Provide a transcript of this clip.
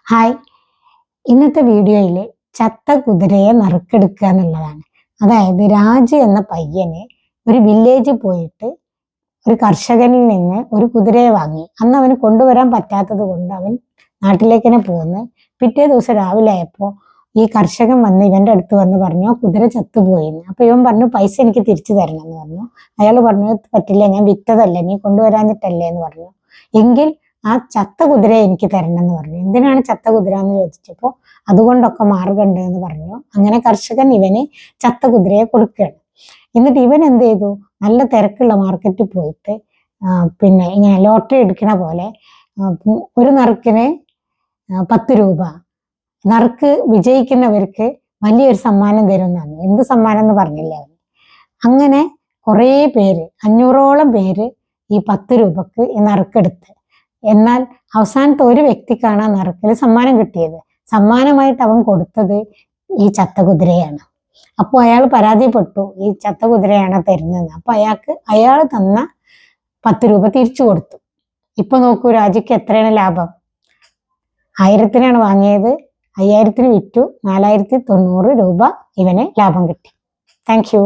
Hi, ഇന്നത്തെ വീഡിയോയിൽ ചത്ത കുതിരയെ നറുക്കെടുക്കുക എന്നുള്ളതാണ്. അതായത് രാജു എന്ന പയ്യന് ഒരു വില്ലേജിൽ പോയിട്ട് ഒരു കർഷകനിൽ നിന്ന് ഒരു കുതിരയെ വാങ്ങി. അന്ന് അവന് കൊണ്ടുവരാൻ പറ്റാത്തത് കൊണ്ട് അവൻ നാട്ടിലേക്ക് തന്നെ പോന്ന്. പിറ്റേ ദിവസം രാവിലെ ആയപ്പോൾ ഈ കർഷകൻ വന്ന് ഇവന്റെ അടുത്ത് വന്ന് പറഞ്ഞു കുതിര ചത്തുപോയിന്ന്. അപ്പൊ ഇവൻ പറഞ്ഞു പൈസ എനിക്ക് തിരിച്ചു തരണം എന്ന് പറഞ്ഞു. അയാൾ പറഞ്ഞു പറ്റില്ല, ഞാൻ വിറ്റതല്ലേ, നീ കൊണ്ടുവരാഞ്ഞിട്ടല്ലേ എന്ന് പറഞ്ഞു. എങ്കിൽ ആ ചത്ത കുതിരയെ എനിക്ക് തരണം എന്ന് പറഞ്ഞു. എന്തിനാണ് ചത്ത കുതിര എന്ന് ചോദിച്ചപ്പോൾ അതുകൊണ്ടൊക്കെ മാർഗമുണ്ട് എന്ന് പറഞ്ഞു. അങ്ങനെ കർഷകൻ ഇവന് ചത്ത കുതിരയെ കൊടുക്കുകയാണ്. എന്നിട്ട് ഇവൻ എന്ത് ചെയ്തു, നല്ല തിരക്കുള്ള മാർക്കറ്റിൽ പോയിട്ട് പിന്നെ ഇങ്ങനെ ലോട്ടറി എടുക്കണ പോലെ ഒരു നറുക്കിന് 10 രൂപ, നറുക്ക് വിജയിക്കുന്നവർക്ക് വലിയൊരു സമ്മാനം തരുന്നതാണ്. എന്ത് സമ്മാനം എന്ന് പറഞ്ഞില്ല അവൻ. അങ്ങനെ കുറേ പേര്, 500ഓളം പേര് ഈ 10 രൂപക്ക് ഈ നറുക്കെടുത്ത്. എന്നാൽ അവസാനത്തെ ഒരു വ്യക്തിക്കാണ് ആ നറുക്കിൽ സമ്മാനം കിട്ടിയത്. സമ്മാനമായിട്ട് അവൻ കൊടുത്തത് ഈ ചത്ത കുതിരയാണ്. അപ്പോൾ അയാൾ പരാതിപ്പെട്ടു, ഈ ചത്ത കുതിരയാണ് തരുന്നത്. അപ്പൊ അയാൾ തന്ന 10 രൂപ തിരിച്ചു കൊടുത്തു. ഇപ്പൊ നോക്കൂ, രാജുക്ക് എത്രയാണ് ലാഭം. 1000-നാണ് വാങ്ങിയത്, 5000-ന് വിറ്റു, 4090 രൂപ ഇവന് ലാഭം കിട്ടി. Thank you.